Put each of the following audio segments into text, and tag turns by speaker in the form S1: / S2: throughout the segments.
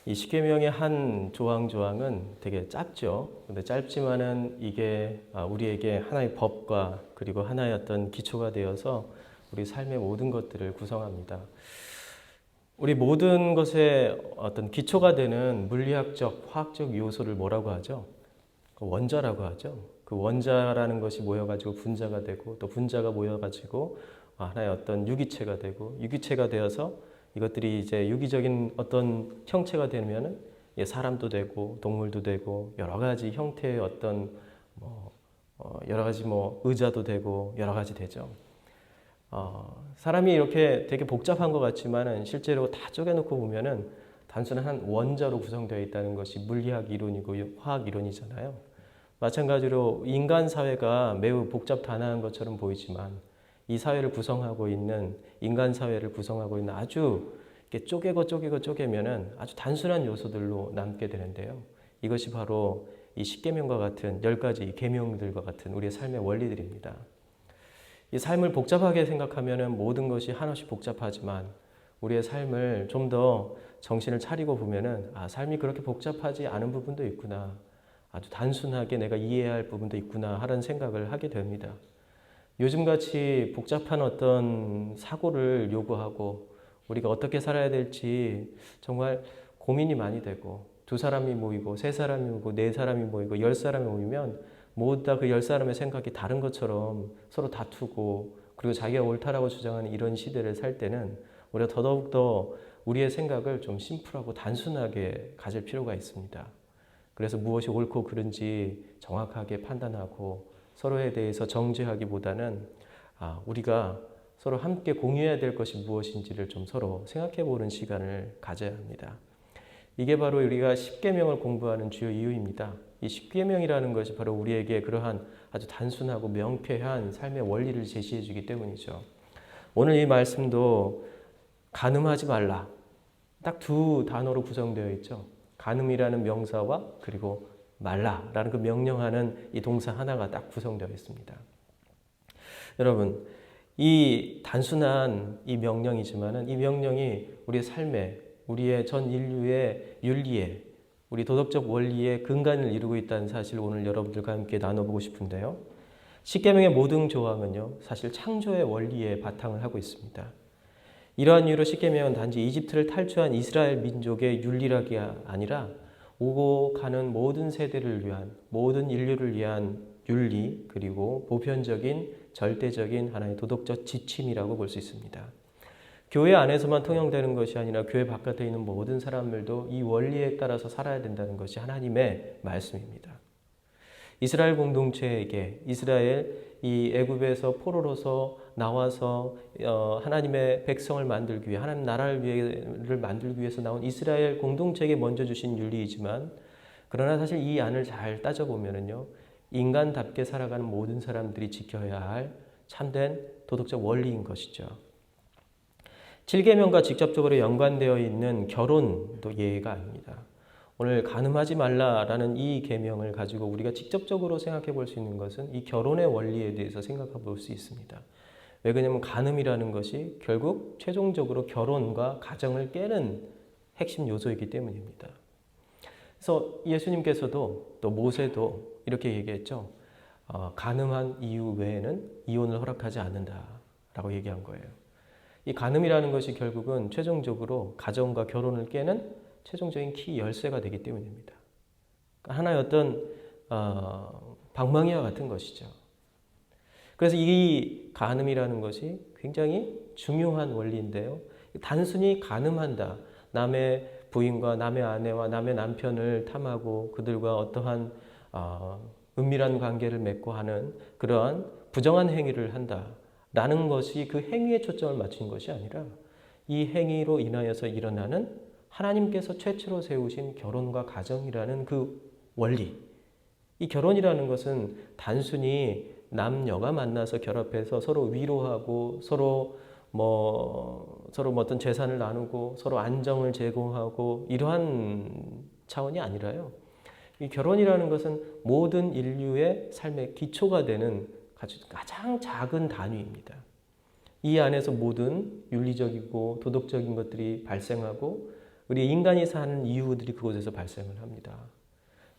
S1: 이 십계명의 한 조항은 되게 짧죠. 근데 짧지만은 이게 우리에게 하나의 법과 그리고 하나의 어떤 기초가 되어서 우리 삶의 모든 것들을 구성합니다. 우리 모든 것의 어떤 기초가 되는 물리학적, 화학적 요소를 뭐라고 하죠? 원자라고 하죠. 그 원자라는 것이 모여가지고 분자가 되고 또 분자가 모여가지고 하나의 어떤 유기체가 되고 유기체가 되어서 이것들이 이제 유기적인 어떤 형체가 되면은 사람도 되고 동물도 되고 여러 가지 형태의 어떤 여러 가지 의자도 되고 여러 가지 되죠. 사람이 이렇게 되게 복잡한 것 같지만은 실제로 다 쪼개놓고 보면은 단순한 한 원자로 구성되어 있다는 것이 물리학 이론이고 화학 이론이잖아요. 마찬가지로 인간 사회가 매우 복잡 다양한 것처럼 보이지만 이 사회를 구성하고 있는 인간 사회를 구성하고 있는 아주 이렇게 쪼개면은 아주 단순한 요소들로 남게 되는데요. 이것이 바로 이 십계명과 같은 10가지 계명들과 같은 우리의 삶의 원리들입니다. 이 삶을 복잡하게 생각하면은 모든 것이 한없이 복잡하지만 우리의 삶을 좀 더 정신을 차리고 보면은 삶이 그렇게 복잡하지 않은 부분도 있구나. 아주 단순하게 내가 이해해야 할 부분도 있구나 하는 생각을 하게 됩니다. 요즘같이 복잡한 어떤 사고를 요구하고 우리가 어떻게 살아야 될지 정말 고민이 많이 되고 두 사람이 모이고 세 사람이 모이고 네 사람이 모이고 10사람이 모이면 모두 다 그 10사람의 생각이 다른 것처럼 서로 다투고 그리고 자기가 옳다라고 주장하는 이런 시대를 살 때는 우리가 더더욱더 우리의 생각을 좀 심플하고 단순하게 가질 필요가 있습니다. 그래서 무엇이 옳고 그른지 정확하게 판단하고 서로에 대해서 정죄하기보다는 우리가 서로 함께 공유해야 될 것이 무엇인지를 좀 서로 생각해 보는 시간을 가져야 합니다. 이게 바로 우리가 십계명을 공부하는 주요 이유입니다. 이 십계명이라는 것이 바로 우리에게 그러한 아주 단순하고 명쾌한 삶의 원리를 제시해 주기 때문이죠. 오늘 이 말씀도 간음하지 말라. 딱 두 단어로 구성되어 있죠. 간음이라는 명사와 그리고 말라라는 그 명령하는 이 동사 하나가 딱 구성되어 있습니다. 여러분, 이 단순한 이 명령이지만은 이 명령이 우리의 삶에, 우리의 전 인류의 윤리에, 우리 도덕적 원리의 근간을 이루고 있다는 사실을 오늘 여러분들과 함께 나눠보고 싶은데요. 십계명의 모든 조항은요, 사실 창조의 원리에 바탕을 하고 있습니다. 이러한 이유로 십계명은 단지 이집트를 탈출한 이스라엘 민족의 윤리락이 아니라 오고 가는 모든 세대를 위한, 모든 인류를 위한 윤리 그리고 보편적인 절대적인 하나의 도덕적 지침이라고 볼 수 있습니다. 교회 안에서만 통용되는 것이 아니라 교회 바깥에 있는 모든 사람들도 이 원리에 따라서 살아야 된다는 것이 하나님의 말씀입니다. 이스라엘 공동체에게 이스라엘 이 애굽에서 포로로서 나와서 하나님의 백성을 만들기 위해 하나님 나라를 만들기 위해서 나온 이스라엘 공동체에게 먼저 주신 윤리이지만 그러나 사실 이 안을 잘 따져보면요 인간답게 살아가는 모든 사람들이 지켜야 할 참된 도덕적 원리인 것이죠. 7계명과 직접적으로 연관되어 있는 결혼도 예외가 아닙니다. 오늘 간음하지 말라라는 이 계명을 가지고 우리가 직접적으로 생각해 볼 수 있는 것은 이 결혼의 원리에 대해서 생각해 볼 수 있습니다. 왜 그러냐면 간음이라는 것이 결국 최종적으로 결혼과 가정을 깨는 핵심 요소이기 때문입니다. 그래서 예수님께서도 또 모세도 이렇게 얘기했죠. 간음한 이유 외에는 이혼을 허락하지 않는다라고 얘기한 거예요. 이 간음이라는 것이 결국은 최종적으로 가정과 결혼을 깨는 최종적인 키 열쇠가 되기 때문입니다. 하나의 어떤 방망이와 같은 것이죠. 그래서 이 간음이라는 것이 굉장히 중요한 원리인데요. 단순히 간음한다. 남의 부인과 남의 아내와 남의 남편을 탐하고 그들과 어떠한 은밀한 관계를 맺고 하는 그러한 부정한 행위를 한다라는 것이 그 행위에 초점을 맞춘 것이 아니라 이 행위로 인하여서 일어나는 하나님께서 최초로 세우신 결혼과 가정이라는 그 원리. 이 결혼이라는 것은 단순히 남녀가 만나서 결합해서 서로 위로하고 서로 어떤 재산을 나누고 서로 안정을 제공하고 이러한 차원이 아니라요. 이 결혼이라는 것은 모든 인류의 삶의 기초가 되는 가장 작은 단위입니다. 이 안에서 모든 윤리적이고 도덕적인 것들이 발생하고 우리 인간이 사는 이유들이 그곳에서 발생을 합니다.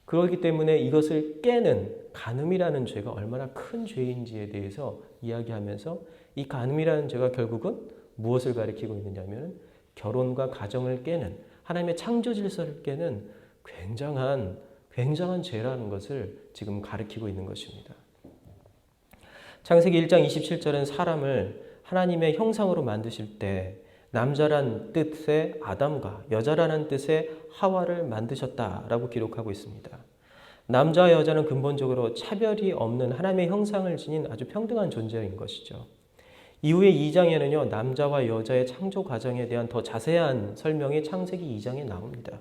S1: 그렇기 때문에 이것을 깨는 간음이라는 죄가 얼마나 큰 죄인지에 대해서 이야기하면서 이 간음이라는 죄가 결국은 무엇을 가리키고 있느냐면 결혼과 가정을 깨는 하나님의 창조 질서를 깨는 굉장한 죄라는 것을 지금 가리키고 있는 것입니다. 창세기 1장 27절은 사람을 하나님의 형상으로 만드실 때 남자란 뜻의 아담과 여자라는 뜻의 하와를 만드셨다라고 기록하고 있습니다. 남자와 여자는 근본적으로 차별이 없는 하나님의 형상을 지닌 아주 평등한 존재인 것이죠. 이후에 2장에는요, 남자와 여자의 창조 과정에 대한 더 자세한 설명이 창세기 2장에 나옵니다.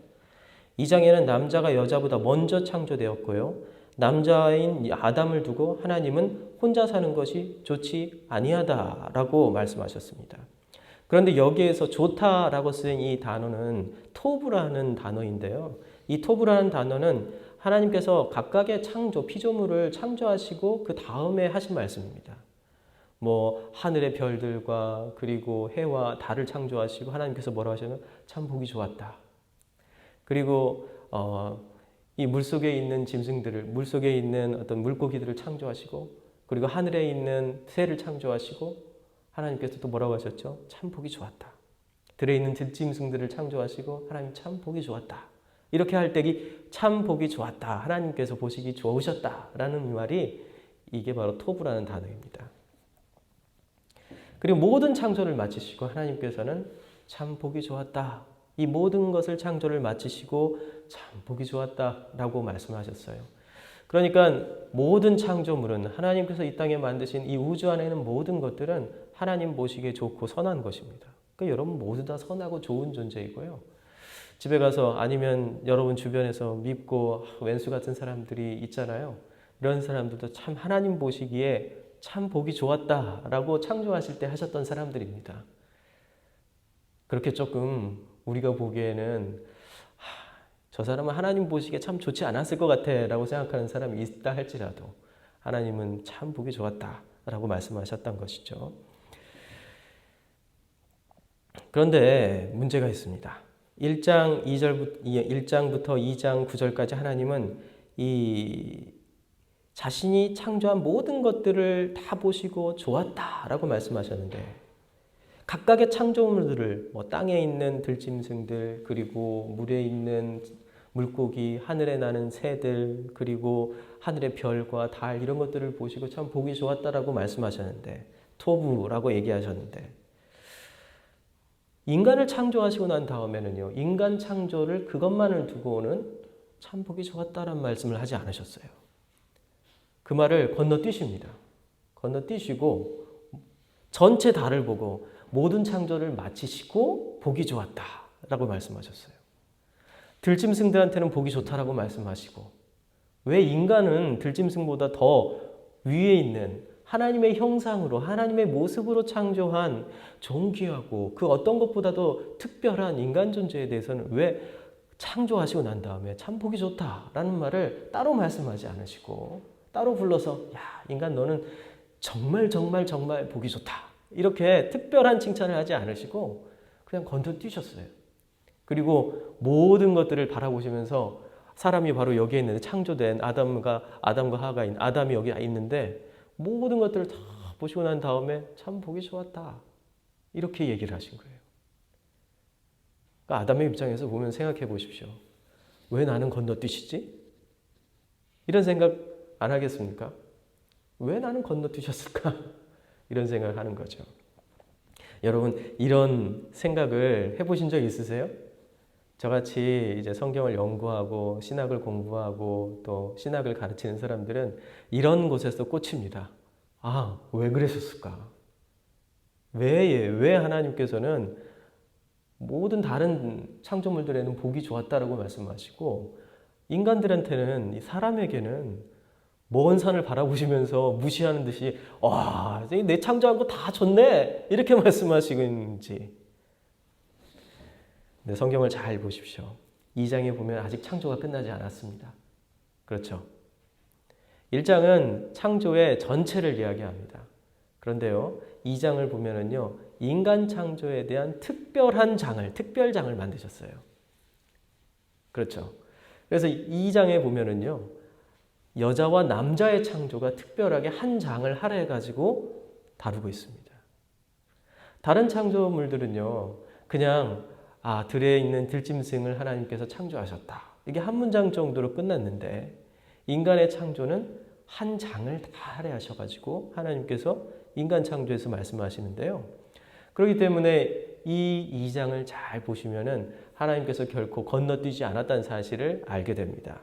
S1: 2장에는 남자가 여자보다 먼저 창조되었고요. 남자인 아담을 두고 하나님은 혼자 사는 것이 좋지 아니하다라고 말씀하셨습니다. 그런데 여기에서 좋다라고 쓰인 이 단어는 토브라는 단어인데요. 이 토브라는 단어는 하나님께서 각각의 창조, 피조물을 창조하시고 그 다음에 하신 말씀입니다. 하늘의 별들과 그리고 해와 달을 창조하시고 하나님께서 뭐라고 하시냐면 참 보기 좋았다. 그리고 이 물속에 있는 짐승들을, 물속에 있는 어떤 물고기들을 창조하시고 그리고 하늘에 있는 새를 창조하시고 하나님께서 또 뭐라고 하셨죠? 참 보기 좋았다. 들에 있는 들짐승들을 창조하시고 하나님 참 보기 좋았다. 이렇게 할 때기 참 보기 좋았다. 하나님께서 보시기 좋으셨다라는 말이 이게 바로 토브라는 단어입니다. 그리고 모든 창조를 마치시고 하나님께서는 참 보기 좋았다. 이 모든 것을 창조를 마치시고 참 보기 좋았다라고 말씀하셨어요. 그러니까 모든 창조물은 하나님께서 이 땅에 만드신 이 우주 안에 있는 모든 것들은 하나님 보시기에 좋고 선한 것입니다. 그러니까 여러분 모두 다 선하고 좋은 존재이고요. 집에 가서 아니면 여러분 주변에서 밉고 왼수 같은 사람들이 있잖아요. 이런 사람들도 참 하나님 보시기에 참 보기 좋았다라고 창조하실 때 하셨던 사람들입니다. 그렇게 조금 우리가 보기에는 저 사람은 하나님 보시기에 참 좋지 않았을 것 같아 라고 생각하는 사람이 있다 할지라도 하나님은 참 보기 좋았다 라고 말씀하셨던 것이죠. 그런데 문제가 있습니다. 1장부터 2장 9절까지 하나님은 이 자신이 창조한 모든 것들을 다 보시고 좋았다라고 말씀하셨는데 각각의 창조물들을 땅에 있는 들짐승들 그리고 물에 있는 물고기, 하늘에 나는 새들 그리고 하늘의 별과 달 이런 것들을 보시고 참 보기 좋았다라고 말씀하셨는데 토부라고 얘기하셨는데 인간을 창조하시고 난 다음에는요. 인간 창조를 그것만을 두고는 참 보기 좋았다라는 말씀을 하지 않으셨어요. 그 말을 건너뛰십니다. 건너뛰시고 전체 달을 보고 모든 창조를 마치시고 보기 좋았다라고 말씀하셨어요. 들짐승들한테는 보기 좋다라고 말씀하시고 왜 인간은 들짐승보다 더 위에 있는 하나님의 형상으로 하나님의 모습으로 창조한 존귀하고 그 어떤 것보다도 특별한 인간 존재에 대해서는 왜 창조하시고 난 다음에 참 보기 좋다라는 말을 따로 말씀하지 않으시고 따로 불러서 야 인간 너는 정말 보기 좋다 이렇게 특별한 칭찬을 하지 않으시고 그냥 건너뛰셨어요. 그리고 모든 것들을 바라보시면서 사람이 바로 여기에 있는데 창조된 아담과 하와가 있는 아담이 여기 있는데 모든 것들을 다 보시고 난 다음에 참 보기 좋았다. 이렇게 얘기를 하신 거예요. 그러니까 아담의 입장에서 보면 생각해 보십시오. 왜 나는 건너뛰시지? 이런 생각 안 하겠습니까? 왜 나는 건너뛰셨을까? 이런 생각을 하는 거죠. 여러분 이런 생각을 해보신 적 있으세요? 저같이 이제 성경을 연구하고 신학을 공부하고 또 신학을 가르치는 사람들은 이런 곳에서 꽂힙니다. 아, 왜 그러셨을까? 왜 하나님께서는 모든 다른 창조물들에는 보기 좋았다라고 말씀하시고 인간들한테는 사람에게는 먼 산을 바라보시면서 무시하는 듯이 와, 내 창조한 거 다 좋네 이렇게 말씀하시는지. 네, 성경을 잘 보십시오. 2장에 보면 아직 창조가 끝나지 않았습니다. 그렇죠? 1장은 창조의 전체를 이야기합니다. 그런데요, 2장을 보면은요, 인간 창조에 대한 특별장을 만드셨어요. 그렇죠. 그래서 이 장에 보면은요, 여자와 남자의 창조가 특별하게 한 장을 할애해 가지고 다루고 있습니다. 다른 창조물들은요, 그냥 들에 있는 들짐승을 하나님께서 창조하셨다. 이게 한 문장 정도로 끝났는데, 인간의 창조는 한 장을 다 할애하셔가지고 하나님께서 인간 창조에서 말씀하시는데요. 그렇기 때문에 이 2장을 잘 보시면은 하나님께서 결코 건너뛰지 않았다는 사실을 알게 됩니다.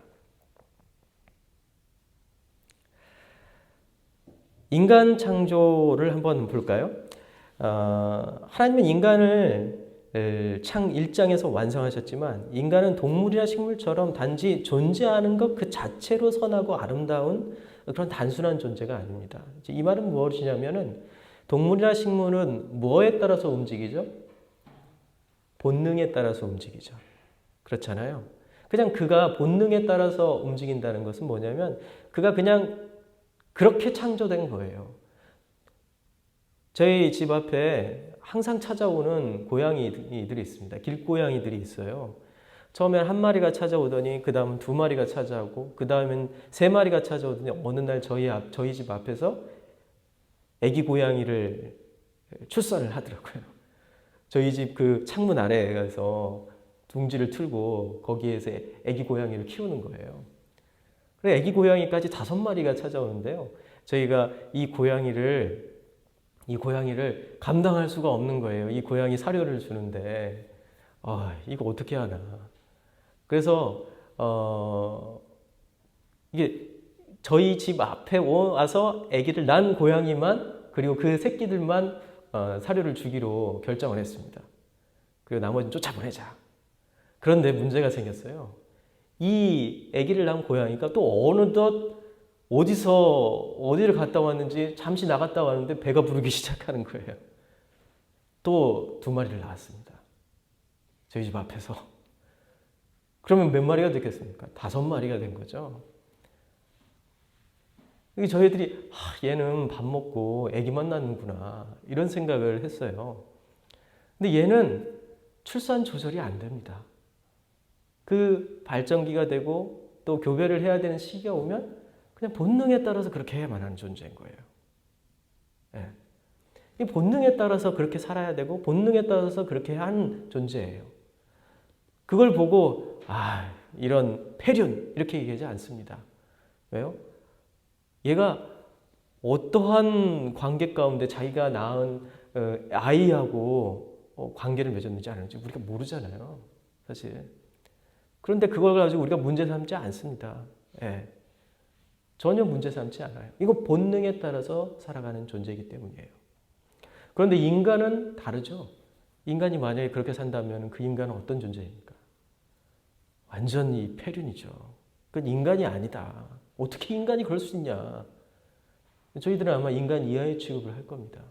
S1: 인간 창조를 한번 볼까요? 하나님은 인간을 창 1장에서 완성하셨지만 인간은 동물이나 식물처럼 단지 존재하는 것 그 자체로 선하고 아름다운 그런 단순한 존재가 아닙니다. 이 말은 무엇이냐면은 동물이나 식물은 뭐에 따라서 움직이죠? 본능에 따라서 움직이죠. 그렇잖아요. 그냥 그가 본능에 따라서 움직인다는 것은 뭐냐면 그가 그냥 그렇게 창조된 거예요. 저희 집 앞에 항상 찾아오는 고양이들이 있습니다. 길고양이들이 있어요. 처음엔 한 마리가 찾아오더니 그 다음은 2마리가 찾아오고 그 다음엔 3마리가 찾아오더니 어느 날 저희 집 앞에서 애기 고양이를 출산을 하더라고요. 저희 집 그 창문 아래에 가서 둥지를 틀고 거기에서 애기 고양이를 키우는 거예요. 그래서 애기 고양이까지 5마리가 찾아오는데요. 저희가 이 고양이를 감당할 수가 없는 거예요. 이 고양이 사료를 주는데 이거 어떻게 하나. 그래서 이게 저희 집 앞에 와서 아기를 낳은 고양이만 그리고 그 새끼들만 사료를 주기로 결정을 했습니다. 그리고 나머지는 쫓아보내자. 그런데 문제가 생겼어요. 이 아기를 낳은 고양이가 또 어느덧 어디를 갔다 왔는지 잠시 나갔다 왔는데 배가 부르기 시작하는 거예요. 또 2마리를 낳았습니다. 저희 집 앞에서. 그러면 몇 마리가 됐겠습니까? 5마리가 된 거죠. 저희들이 얘는 밥 먹고 아기만 낳는구나 이런 생각을 했어요. 근데 얘는 출산 조절이 안 됩니다. 그 발정기가 되고 또 교배를 해야 되는 시기가 오면 그냥 본능에 따라서 그렇게 해야만 하는 존재인 거예요. 네. 이 본능에 따라서 그렇게 살아야 되고 본능에 따라서 그렇게 한 존재예요. 그걸 보고 이런 폐륜 이렇게 얘기하지 않습니다. 왜요? 얘가 어떠한 관계 가운데 자기가 낳은 아이하고 관계를 맺었는지 아는지 우리가 모르잖아요. 사실. 그런데 그걸 가지고 우리가 문제 삼지 않습니다. 예. 전혀 문제 삼지 않아요. 이거 본능에 따라서 살아가는 존재이기 때문이에요. 그런데 인간은 다르죠. 인간이 만약에 그렇게 산다면 그 인간은 어떤 존재입니까? 완전히 폐륜이죠. 그건 인간이 아니다. 어떻게 인간이 그럴 수 있냐. 저희들은 아마 인간 이하의 취급을 할 겁니다.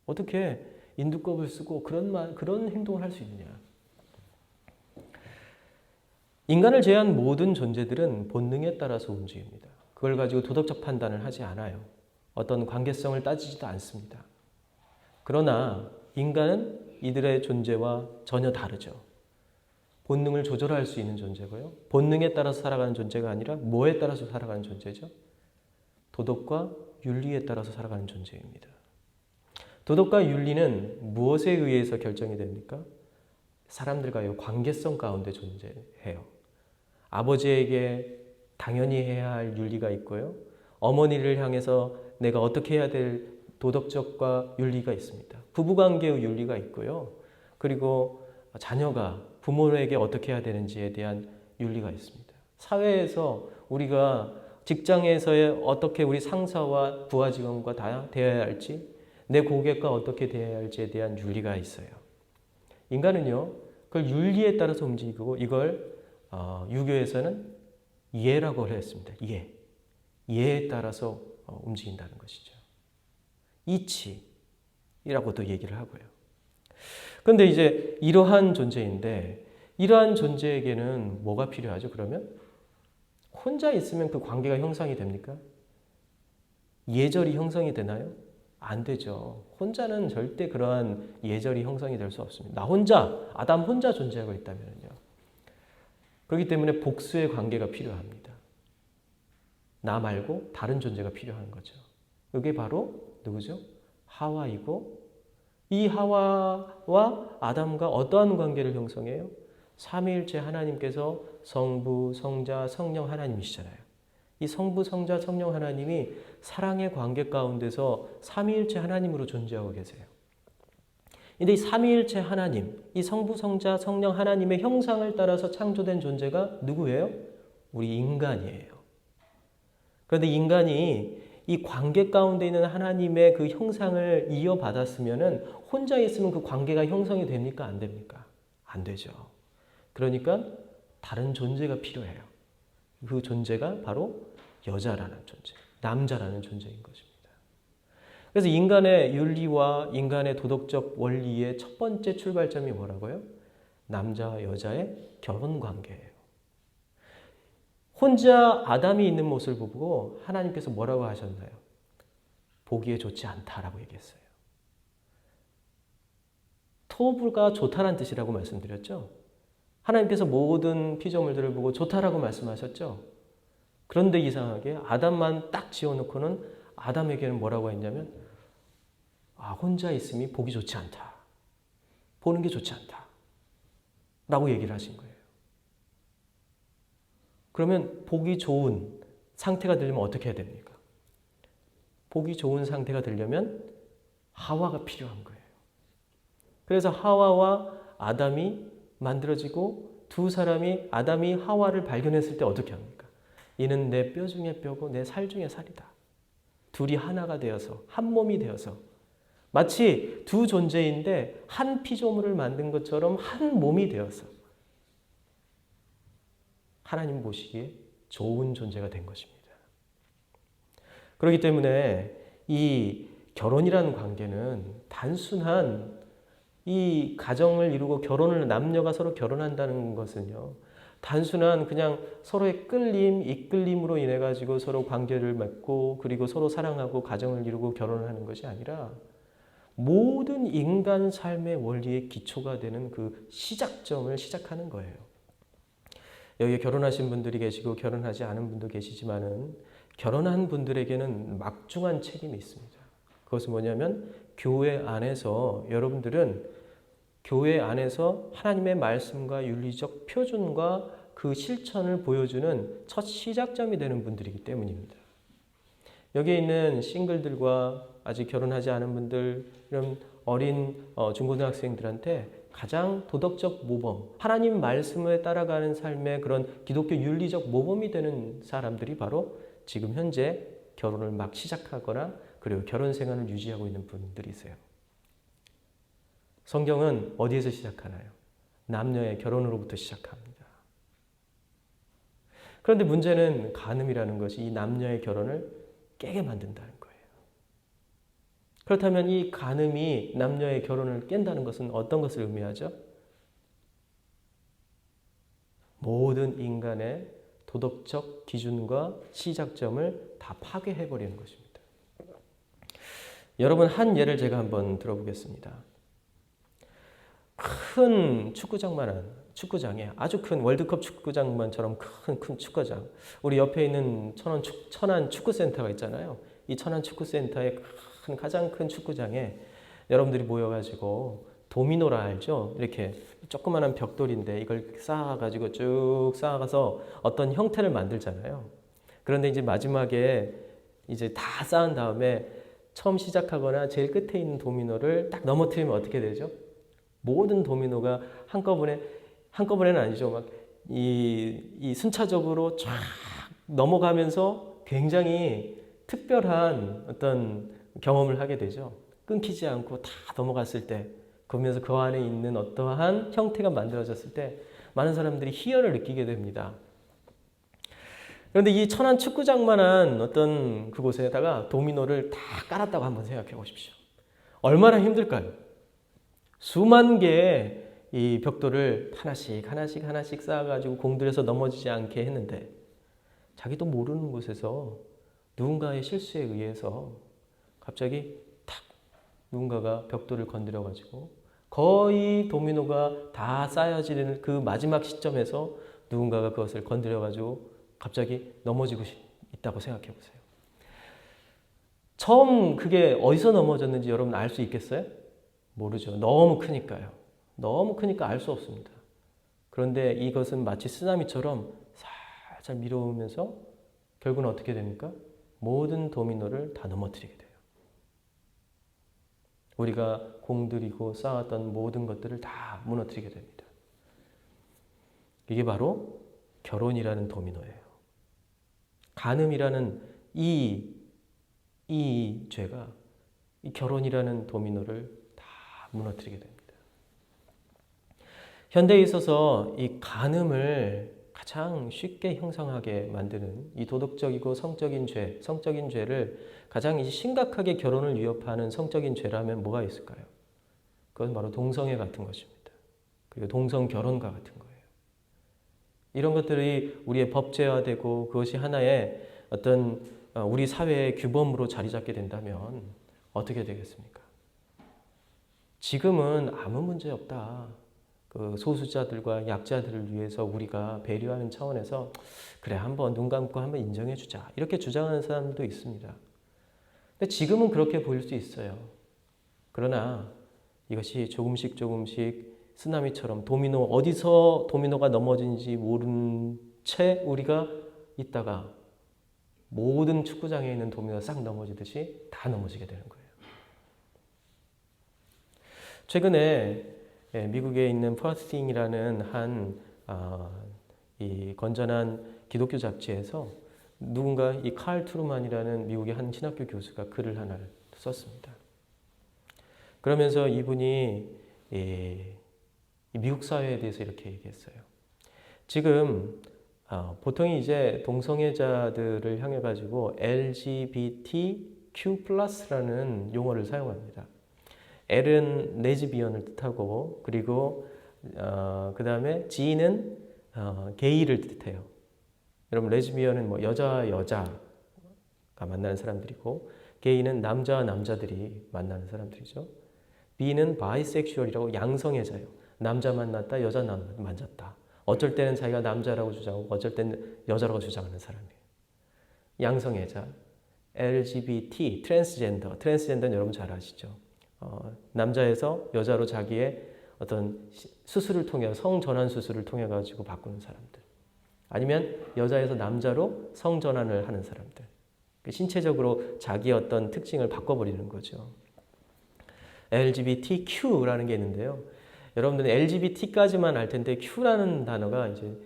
S1: 어떻게 인두껍을 쓰고 그런 행동을 할 수 있느냐. 인간을 제외한 모든 존재들은 본능에 따라서 움직입니다. 그걸 가지고 도덕적 판단을 하지 않아요. 어떤 관계성을 따지지도 않습니다. 그러나 인간은 이들의 존재와 전혀 다르죠. 본능을 조절할 수 있는 존재고요. 본능에 따라서 살아가는 존재가 아니라 뭐에 따라서 살아가는 존재죠? 도덕과 윤리에 따라서 살아가는 존재입니다. 도덕과 윤리는 무엇에 의해서 결정이 됩니까? 사람들과의 관계성 가운데 존재해요. 아버지에게 당연히 해야 할 윤리가 있고요. 어머니를 향해서 내가 어떻게 해야 될 도덕적과 윤리가 있습니다. 부부관계의 윤리가 있고요. 그리고 자녀가 부모에게 어떻게 해야 되는지에 대한 윤리가 있습니다. 사회에서 우리가 직장에서의 어떻게 우리 상사와 부하 직원과 다 대해야 할지, 내 고객과 어떻게 대해야 할지에 대한 윤리가 있어요. 인간은요, 그걸 윤리에 따라서 움직이고 이걸 유교에서는 예라고 했습니다. 예에 따라서 움직인다는 것이죠. 이치라고도 얘기를 하고요. 그런데 이제 이러한 존재인데 이러한 존재에게는 뭐가 필요하죠? 그러면 혼자 있으면 그 관계가 형성이 됩니까? 예절이 형성이 되나요? 안 되죠. 혼자는 절대 그러한 예절이 형성이 될 수 없습니다. 아담 혼자 존재하고 있다면요. 그렇기 때문에 복수의 관계가 필요합니다. 나 말고 다른 존재가 필요한 거죠. 이게 바로 누구죠? 하와이고, 이 하와와 아담과 어떠한 관계를 형성해요? 삼위일체 하나님께서 성부, 성자, 성령 하나님이시잖아요. 이 성부, 성자, 성령 하나님이 사랑의 관계 가운데서 삼위일체 하나님으로 존재하고 계세요. 근데 이 삼위일체 하나님, 이 성부, 성자, 성령 하나님의 형상을 따라서 창조된 존재가 누구예요? 우리 인간이에요. 그런데 인간이 이 관계 가운데 있는 하나님의 그 형상을 이어받았으면은 혼자 있으면 그 관계가 형성이 됩니까? 안 됩니까? 안 되죠. 그러니까 다른 존재가 필요해요. 그 존재가 바로 여자라는 존재, 남자라는 존재인 것입니다. 그래서 인간의 윤리와 인간의 도덕적 원리의 첫 번째 출발점이 뭐라고요? 남자와 여자의 결혼 관계예요. 혼자 아담이 있는 모습을 보고 하나님께서 뭐라고 하셨나요? 보기에 좋지 않다라고 얘기했어요. 토부가 좋다는 뜻이라고 말씀드렸죠. 하나님께서 모든 피조물들을 보고 좋다라고 말씀하셨죠. 그런데 이상하게 아담만 딱 지어놓고는 아담에게는 뭐라고 했냐면 혼자 있음이 보기 좋지 않다. 보는 게 좋지 않다. 라고 얘기를 하신 거예요. 그러면 보기 좋은 상태가 되려면 어떻게 해야 됩니까? 보기 좋은 상태가 되려면 하와가 필요한 거예요. 그래서 하와와 아담이 만들어지고 두 사람이 아담이 하와를 발견했을 때 어떻게 합니까? 이는 내 뼈 중에 뼈고 내 살 중에 살이다. 둘이 하나가 되어서 한 몸이 되어서 마치 두 존재인데 한 피조물을 만든 것처럼 한 몸이 되어서 하나님 보시기에 좋은 존재가 된 것입니다. 그렇기 때문에 이 결혼이라는 관계는 단순한 이 가정을 이루고 결혼을 남녀가 서로 결혼한다는 것은요. 단순한 그냥 서로의 끌림, 이끌림으로 인해 가지고 서로 관계를 맺고 그리고 서로 사랑하고 가정을 이루고 결혼을 하는 것이 아니라 모든 인간 삶의 원리의 기초가 되는 그 시작점을 시작하는 거예요. 여기에 결혼하신 분들이 계시고 결혼하지 않은 분도 계시지만은 결혼한 분들에게는 막중한 책임이 있습니다. 그것은 뭐냐면 교회 안에서 여러분들은 교회 안에서 하나님의 말씀과 윤리적 표준과 그 실천을 보여주는 첫 시작점이 되는 분들이기 때문입니다. 여기에 있는 싱글들과 아직 결혼하지 않은 분들, 이런 어린 중고등학생들한테 가장 도덕적 모범, 하나님 말씀에 따라가는 삶의 그런 기독교 윤리적 모범이 되는 사람들이 바로 지금 현재 결혼을 막 시작하거나 그리고 결혼 생활을 유지하고 있는 분들이세요. 성경은 어디에서 시작하나요? 남녀의 결혼으로부터 시작합니다. 그런데 문제는 간음이라는 것이 이 남녀의 결혼을 깨게 만든다는 거예요. 그렇다면 이 간음이 남녀의 결혼을 깬다는 것은 어떤 것을 의미하죠? 모든 인간의 도덕적 기준과 시작점을 다 파괴해버리는 것입니다. 여러분, 한 예를 제가 한번 들어보겠습니다. 큰 축구장만한 축구장에 아주 큰 월드컵 축구장만처럼 큰 축구장. 우리 옆에 있는 천안 축구센터가 있잖아요. 이 천안 축구센터의 가장 큰 축구장에 여러분들이 모여가지고 도미노라 알죠? 이렇게 조그마한 벽돌인데 이걸 쌓아가지고 쭉 쌓아가서 어떤 형태를 만들잖아요. 그런데 이제 마지막에 이제 다 쌓은 다음에 처음 시작하거나 제일 끝에 있는 도미노를 딱 넘어뜨리면 어떻게 되죠? 모든 도미노가 한꺼번에는 아니죠. 막 이 순차적으로 쫙 넘어가면서 굉장히 특별한 어떤 경험을 하게 되죠. 끊기지 않고 다 넘어갔을 때, 그러면서 그 안에 있는 어떠한 형태가 만들어졌을 때 많은 사람들이 희열을 느끼게 됩니다. 그런데 이 천안 축구장만한 어떤 그곳에다가 도미노를 다 깔았다고 한번 생각해 보십시오. 얼마나 힘들까요? 수만 개의 이 벽돌을 하나씩 쌓아가지고 공들여서 넘어지지 않게 했는데 자기도 모르는 곳에서 누군가의 실수에 의해서 갑자기 탁 누군가가 벽돌을 건드려가지고 거의 도미노가 다 쌓여지는 그 마지막 시점에서 누군가가 그것을 건드려가지고 갑자기 넘어지고 있다고 생각해 보세요. 처음 그게 어디서 넘어졌는지 여러분 알 수 있겠어요? 모르죠. 너무 크니까요. 너무 크니까 알 수 없습니다. 그런데 이것은 마치 쓰나미처럼 살살 밀어오면서 결국은 어떻게 됩니까? 모든 도미노를 다 넘어뜨리게 돼요. 우리가 공들이고 쌓았던 모든 것들을 다 무너뜨리게 됩니다. 이게 바로 결혼이라는 도미노예요. 간음이라는 이 죄가 이 결혼이라는 도미노를 다 무너뜨리게 됩니다. 현대에 있어서 이 간음을 가장 쉽게 형성하게 만드는 이 도덕적이고 성적인 죄를 가장 심각하게 결혼을 위협하는 성적인 죄라면 뭐가 있을까요? 그건 바로 동성애 같은 것입니다. 그리고 동성 결혼과 같은 거예요. 이런 것들이 우리의 법제화되고 그것이 하나의 어떤 우리 사회의 규범으로 자리 잡게 된다면 어떻게 되겠습니까? 지금은 아무 문제 없다. 그 소수자들과 약자들을 위해서 우리가 배려하는 차원에서 그래 한번 눈 감고 한번 인정해 주자 이렇게 주장하는 사람도 있습니다. 근데 지금은 그렇게 보일 수 있어요. 그러나 이것이 조금씩 쓰나미처럼 어디서 도미노가 넘어진지 모른 채 우리가 있다가 모든 축구장에 있는 도미노가 싹 넘어지듯이 다 넘어지게 되는 거예요. 최근에 미국에 있는 퍼스팅이라는 이 건전한 기독교 잡지에서 누군가 이 칼 트루만이라는 미국의 한 신학교 교수가 글을 하나를 썼습니다. 그러면서 이분이 이 미국 사회에 대해서 이렇게 얘기했어요. 지금 보통 이제 동성애자들을 향해 가지고 LGBTQ+라는 용어를 사용합니다. L은 레즈비언을 뜻하고 그리고 그 다음에 G는 게이를 뜻해요. 여러분 레즈비언은 뭐 여자가 만나는 사람들이고 게이는 남자와 남자들이 만나는 사람들이죠. B는 바이섹슈얼이라고 양성애자예요. 남자 만났다, 여자 만났다. 어쩔 때는 자기가 남자라고 주장하고 어쩔 때는 여자라고 주장하는 사람이에요. 양성애자. LGBT, 트랜스젠더는 여러분 잘 아시죠? 남자에서 여자로 자기의 어떤 수술을 통해 성전환 수술을 통해 가지고 바꾸는 사람들. 아니면 여자에서 남자로 성전환을 하는 사람들. 신체적으로 자기의 어떤 특징을 바꿔버리는 거죠. LGBTQ라는 게 있는데요. 여러분들은 LGBT까지만 알 텐데 Q라는 단어가 이제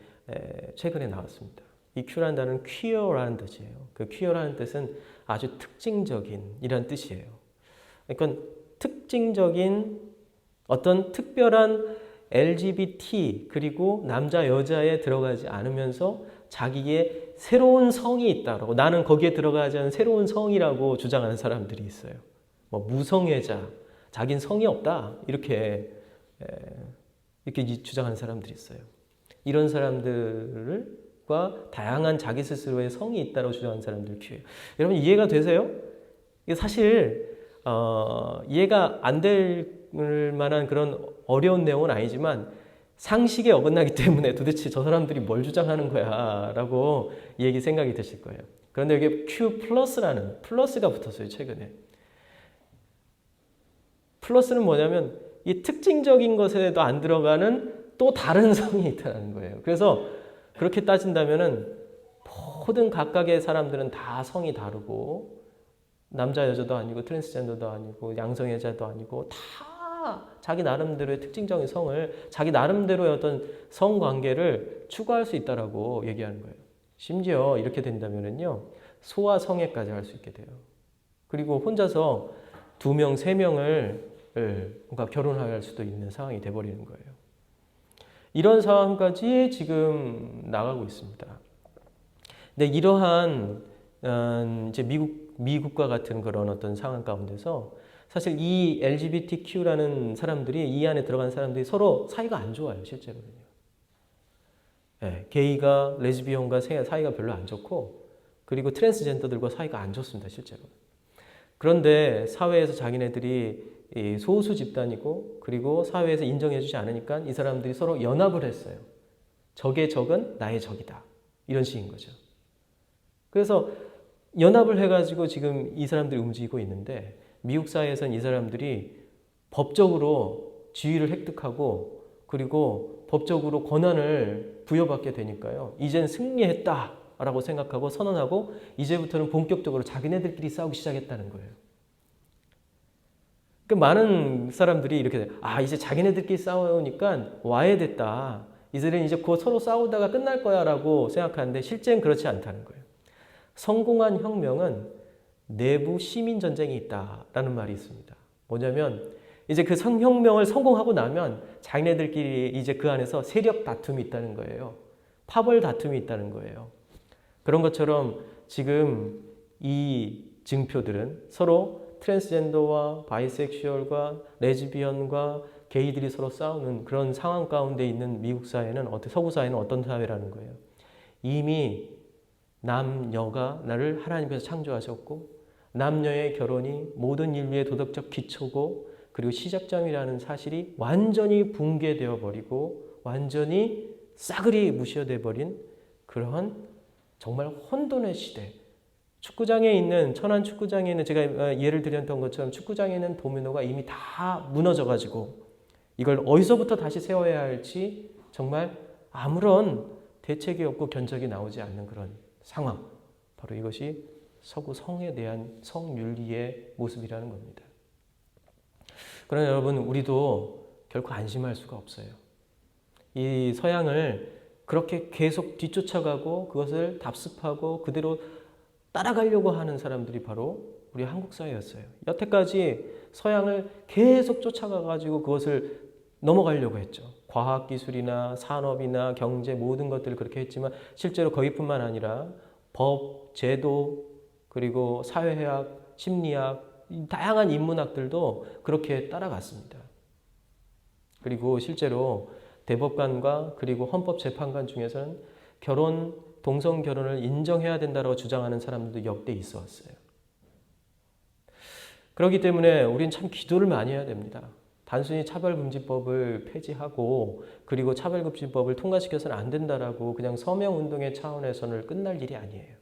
S1: 최근에 나왔습니다. 이 Q라는 단어는 queer라는 뜻이에요. 그 queer라는 뜻은 아주 특징적인 이란 뜻이에요. 그러니까 특징적인 어떤 특별한 LGBT 그리고 남자 여자에 들어가지 않으면서 자기의 새로운 성이 있다라고 나는 거기에 들어가지 않은 새로운 성이라고 주장하는 사람들이 있어요. 뭐 무성애자, 자기는 성이 없다 이렇게 주장하는 사람들이 있어요. 이런 사람들과 다양한 자기 스스로의 성이 있다고 주장하는 사람들 큐예요. 여러분 이해가 되세요? 이게 사실 이해가 안 될 만한 그런 어려운 내용은 아니지만 상식에 어긋나기 때문에 도대체 저 사람들이 뭘 주장하는 거야 라고 생각이 드실 거예요. 그런데 여기 Q 플러스라는 플러스가 붙었어요. 최근에. 플러스는 뭐냐면 이 특징적인 것에도 안 들어가는 또 다른 성이 있다는 거예요. 그래서 그렇게 따진다면은 모든 각각의 사람들은 다 성이 다르고 남자 여자도 아니고 트랜스젠더도 아니고 양성애자도 아니고 다 자기 나름대로의 특징적인 성을 자기 나름대로의 어떤 성관계를 추구할 수 있다라고 얘기하는 거예요. 심지어 이렇게 된다면은요 소아 성애까지 할 수 있게 돼요. 그리고 혼자서 2명, 3명을 뭔가 결혼할 수도 있는 상황이 돼버리는 거예요. 이런 상황까지 지금 나가고 있습니다. 근데 이러한 이제 미국과 같은 그런 어떤 상황 가운데서 사실 이 LGBTQ라는 사람들이 이 안에 들어간 사람들이 서로 사이가 안 좋아요, 실제로는요. 네, 게이가 레즈비언과 사이가 별로 안 좋고 그리고 트랜스젠더들과 사이가 안 좋습니다, 실제로. 그런데 사회에서 자기네들이 이 소수 집단이고 그리고 사회에서 인정해주지 않으니까 이 사람들이 서로 연합을 했어요. 적의 적은 나의 적이다. 이런 식인 거죠. 그래서 연합을 해가지고 지금 이 사람들이 움직이고 있는데 미국 사회에서는 이 사람들이 법적으로 지위를 획득하고 그리고 법적으로 권한을 부여받게 되니까요. 이젠 승리했다라고 생각하고 선언하고 이제부터는 본격적으로 자기네들끼리 싸우기 시작했다는 거예요. 그 많은 사람들이 이렇게 이제 자기네들끼리 싸우니까 와해됐다. 이들은 이제 곧 서로 싸우다가 끝날 거야 라고 생각하는데 실제는 그렇지 않다는 거예요. 성공한 혁명은 내부 시민 전쟁이 있다라는 말이 있습니다. 뭐냐면 이제 그 혁명을 성공하고 나면 자기네들끼리 이제 그 안에서 세력 다툼이 있다는 거예요. 파벌 다툼이 있다는 거예요. 그런 것처럼 지금 이 증표들은 서로 트랜스젠더와 바이섹슈얼과 레즈비언과 게이들이 서로 싸우는 그런 상황 가운데 있는 미국 사회는 서구 사회는 어떤 사회라는 거예요. 이미 남녀가 나를 하나님께서 창조하셨고 남녀의 결혼이 모든 인류의 도덕적 기초고 그리고 시작점이라는 사실이 완전히 붕괴되어 버리고 완전히 싸그리 무시되어 버린 그러한 정말 혼돈의 시대. 축구장에 있는 천안 축구장에 있는 제가 예를 드렸던 것처럼 축구장에 있는 도미노가 이미 다 무너져 가지고 이걸 어디서부터 다시 세워야 할지 정말 아무런 대책이 없고 견적이 나오지 않는 그런 상황. 바로 이것이 서구 성에 대한 성윤리의 모습이라는 겁니다. 그러나 여러분 우리도 결코 안심할 수가 없어요. 이 서양을 그렇게 계속 뒤쫓아가고 그것을 답습하고 그대로 따라가려고 하는 사람들이 바로 우리 한국 사회였어요. 여태까지 서양을 계속 쫓아가가지고 그것을 넘어가려고 했죠. 과학기술이나 산업이나 경제 모든 것들을 그렇게 했지만 실제로 거기뿐만 아니라 법, 제도, 그리고 사회학, 심리학, 다양한 인문학들도 그렇게 따라갔습니다. 그리고 실제로 대법관과 그리고 헌법재판관 중에서는 동성 결혼을 인정해야 된다고 주장하는 사람들도 역대 있어 왔어요. 그렇기 때문에 우리는 참 기도를 많이 해야 됩니다. 단순히 차별금지법을 폐지하고 그리고 차별금지법을 통과시켜서는 안 된다라고 그냥 서명운동의 차원에서는 끝날 일이 아니에요.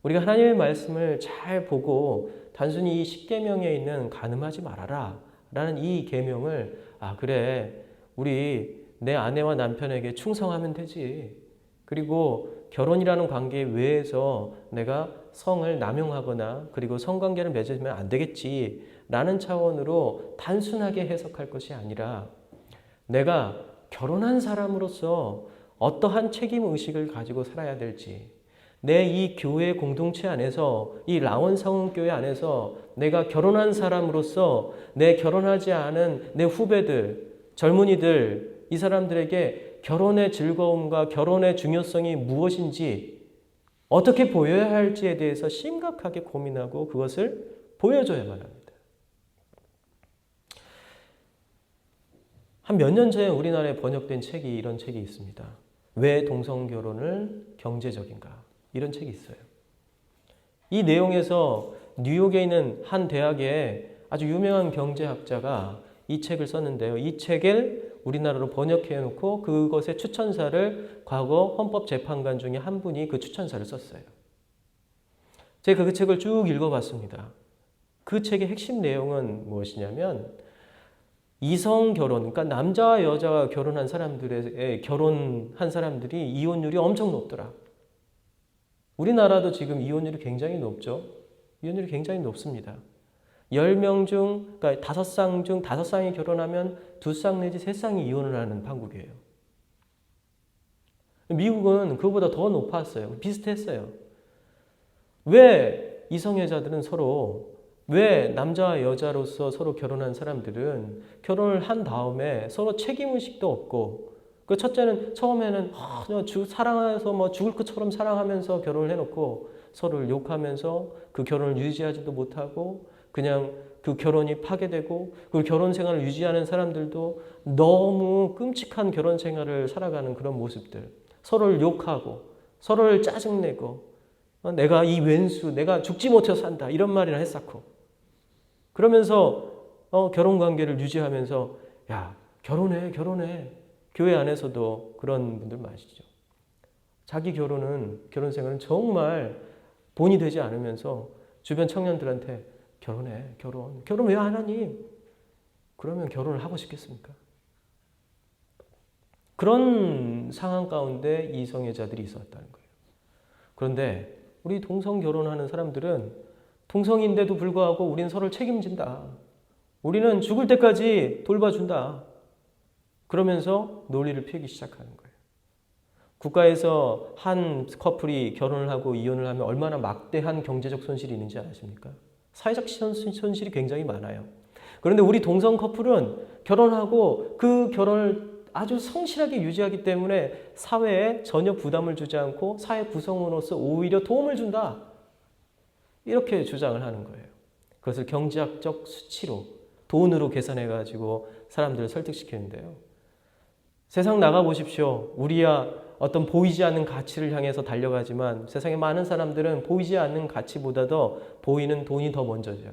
S1: 우리가 하나님의 말씀을 잘 보고 단순히 이 10계명에 있는 간음하지 말아라 라는 이 계명을 그래 우리 내 아내와 남편에게 충성하면 되지. 그리고 결혼이라는 관계 외에서 내가 성을 남용하거나 그리고 성관계를 맺으면 안 되겠지 라는 차원으로 단순하게 해석할 것이 아니라 내가 결혼한 사람으로서 어떠한 책임의식을 가지고 살아야 될지 내 이 교회 공동체 안에서 이 라원 성교회 안에서 내가 결혼한 사람으로서 내 결혼하지 않은 내 후배들, 젊은이들 이 사람들에게 결혼의 즐거움과 결혼의 중요성이 무엇인지 어떻게 보여야 할지에 대해서 심각하게 고민하고 그것을 보여줘야만 합니다. 한 몇 년 전에 우리나라에 번역된 책이 이런 책이 있습니다. 왜 동성결혼을 경제적인가? 이런 책이 있어요. 이 내용에서 뉴욕에 있는 한 대학의 아주 유명한 경제학자가 이 책을 썼는데요. 이 책을 우리나라로 번역해 놓고 그것의 추천사를 과거 헌법재판관 중에 한 분이 그 추천사를 썼어요. 제가 그 책을 쭉 읽어봤습니다. 그 책의 핵심 내용은 무엇이냐면 이성 결혼, 그러니까 남자와 여자가 결혼한 사람들이 이혼율이 엄청 높더라. 우리나라도 지금 이혼율이 굉장히 높죠. 이혼율이 굉장히 높습니다. 10명 중, 그러니까 5쌍 중 5쌍이 결혼하면 2쌍 내지 3쌍이 이혼을 하는 판국이에요. 미국은 그거보다 더 높았어요. 비슷했어요. 왜 이성애자들은 왜 남자와 여자로서 서로 결혼한 사람들은 결혼을 한 다음에 서로 책임의식도 없고 그 첫째는 처음에는 사랑해서 죽을 것처럼 사랑하면서 결혼을 해놓고 서로를 욕하면서 그 결혼을 유지하지도 못하고 그냥 그 결혼이 파괴되고 그 결혼 생활을 유지하는 사람들도 너무 끔찍한 결혼 생활을 살아가는 그런 모습들. 서로를 욕하고 서로를 짜증내고 내가 이 왼수, 내가 죽지 못해서 산다 이런 말이나 했었고 그러면서 결혼 관계를 유지하면서 야, 결혼해, 결혼해. 교회 안에서도 그런 분들 많으시죠. 자기 결혼 생활은 정말 본이 되지 않으면서 주변 청년들한테 결혼해, 결혼 왜 안 하니? 그러면 결혼을 하고 싶겠습니까? 그런 상황 가운데 이성애자들이 있었다는 거예요. 그런데 우리 동성 결혼하는 사람들은 동성인데도 불구하고 우리는 서로를 책임진다. 우리는 죽을 때까지 돌봐준다. 그러면서 논리를 펴기 시작하는 거예요. 국가에서 한 커플이 결혼을 하고 이혼을 하면 얼마나 막대한 경제적 손실이 있는지 아십니까? 사회적 손실이 굉장히 많아요. 그런데 우리 동성 커플은 결혼하고 그 결혼을 아주 성실하게 유지하기 때문에 사회에 전혀 부담을 주지 않고 사회 구성원으로서 오히려 도움을 준다. 이렇게 주장을 하는 거예요. 그것을 경제학적 수치로 돈으로 계산해가지고 사람들을 설득시키는데요. 세상 나가보십시오. 우리야 어떤 보이지 않는 가치를 향해서 달려가지만 세상에 많은 사람들은 보이지 않는 가치보다도 보이는 돈이 더 먼저죠.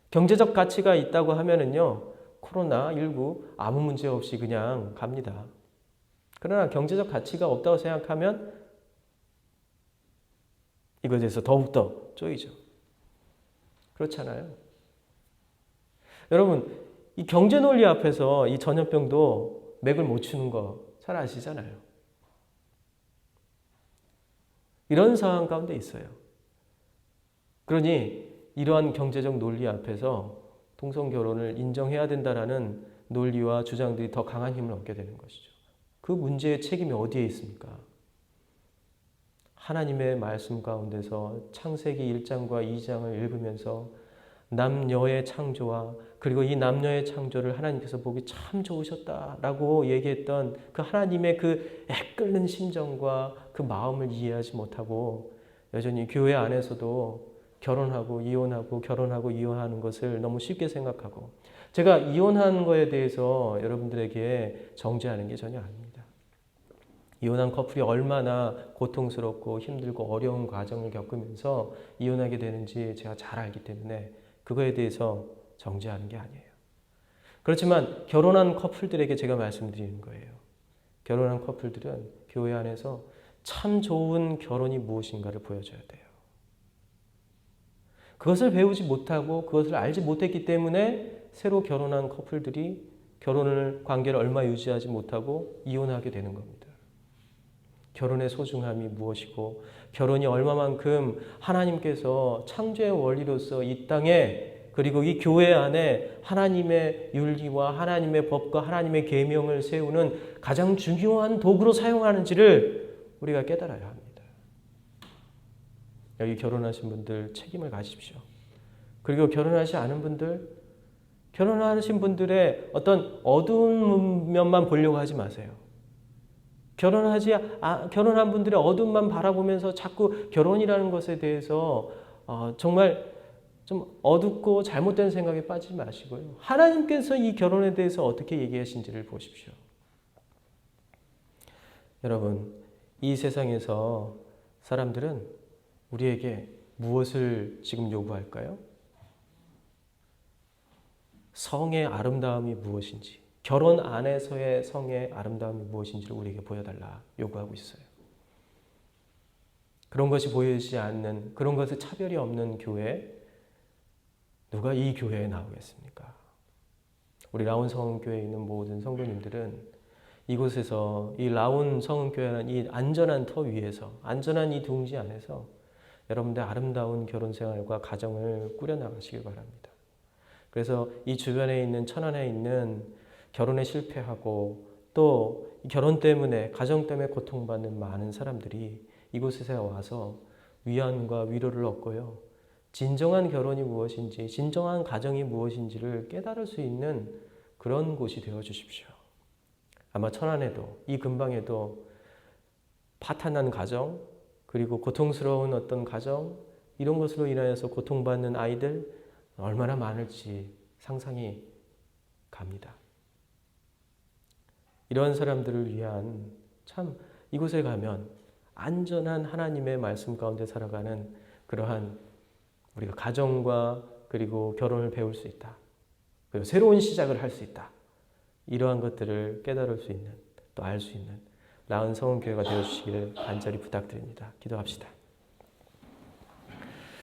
S1: 경제적 가치가 있다고 하면은요, 코로나19 아무 문제 없이 그냥 갑니다. 그러나 경제적 가치가 없다고 생각하면 이것에 대해서 더욱더 쪼이죠. 그렇잖아요. 여러분, 이 경제 논리 앞에서 이 전염병도 맥을 못 추는 거 잘 아시잖아요. 이런 상황 가운데 있어요. 그러니 이러한 경제적 논리 앞에서 동성 결혼을 인정해야 된다라는 논리와 주장들이 더 강한 힘을 얻게 되는 것이죠. 그 문제의 책임이 어디에 있습니까? 하나님의 말씀 가운데서 창세기 1장과 2장을 읽으면서 남녀의 창조와 그리고 이 남녀의 창조를 하나님께서 보기 참 좋으셨다라고 얘기했던 그 하나님의 그 애끓는 심정과 그 마음을 이해하지 못하고 여전히 교회 안에서도 결혼하고 이혼하고 결혼하고 이혼하는 것을 너무 쉽게 생각하고, 제가 이혼하는 거에 대해서 여러분들에게 정죄하는 게 전혀 아닙니다. 이혼한 커플이 얼마나 고통스럽고 힘들고 어려운 과정을 겪으면서 이혼하게 되는지 제가 잘 알기 때문에 그거에 대해서 정죄하는 게 아니에요. 그렇지만 결혼한 커플들에게 제가 말씀드리는 거예요. 결혼한 커플들은 교회 안에서 참 좋은 결혼이 무엇인가를 보여줘야 돼요. 그것을 배우지 못하고 그것을 알지 못했기 때문에 새로 결혼한 커플들이 관계를 얼마 유지하지 못하고 이혼하게 되는 겁니다. 결혼의 소중함이 무엇이고 결혼이 얼마만큼 하나님께서 창조의 원리로서 이 땅에 그리고 이 교회 안에 하나님의 윤리와 하나님의 법과 하나님의 계명을 세우는 가장 중요한 도구로 사용하는지를 우리가 깨달아야 합니다. 여기 결혼하신 분들 책임을 가지십시오. 그리고 결혼하지 않은 분들, 결혼하신 분들의 어떤 어두운 면만 보려고 하지 마세요. 결혼한 분들의 어둠만 바라보면서 자꾸 결혼이라는 것에 대해서 정말 좀 어둡고 잘못된 생각에 빠지지 마시고요. 하나님께서 이 결혼에 대해서 어떻게 얘기하신지를 보십시오. 여러분, 이 세상에서 사람들은 우리에게 무엇을 지금 요구할까요? 성의 아름다움이 무엇인지, 결혼 안에서의 성의 아름다움이 무엇인지를 우리에게 보여달라 요구하고 있어요. 그런 것이 보이지 않는, 그런 것에 차별이 없는 교회, 누가 이 교회에 나오겠습니까? 우리 라온 성은교회에 있는 모든 성도님들은 이곳에서 이 라온 성은교회라는 이 안전한 터 위에서, 안전한 이 둥지 안에서 여러분들 아름다운 결혼 생활과 가정을 꾸려나가시길 바랍니다. 그래서 이 주변에 있는 천안에 있는 결혼에 실패하고 또 결혼 때문에 가정 때문에 고통받는 많은 사람들이 이곳에 와서 위안과 위로를 얻고요. 진정한 결혼이 무엇인지, 진정한 가정이 무엇인지를 깨달을 수 있는 그런 곳이 되어 주십시오. 아마 천안에도 이 근방에도 파탄난 가정, 그리고 고통스러운 어떤 가정, 이런 것으로 인하여서 고통받는 아이들 얼마나 많을지 상상이 갑니다. 이런 사람들을 위한, 참 이곳에 가면 안전한 하나님의 말씀 가운데 살아가는 그러한 우리가 가정과 그리고 결혼을 배울 수 있다. 그리고 새로운 시작을 할 수 있다. 이러한 것들을 깨달을 수 있는, 또 알 수 있는 나은 성은교회가 되어주시기를 간절히 부탁드립니다. 기도합시다.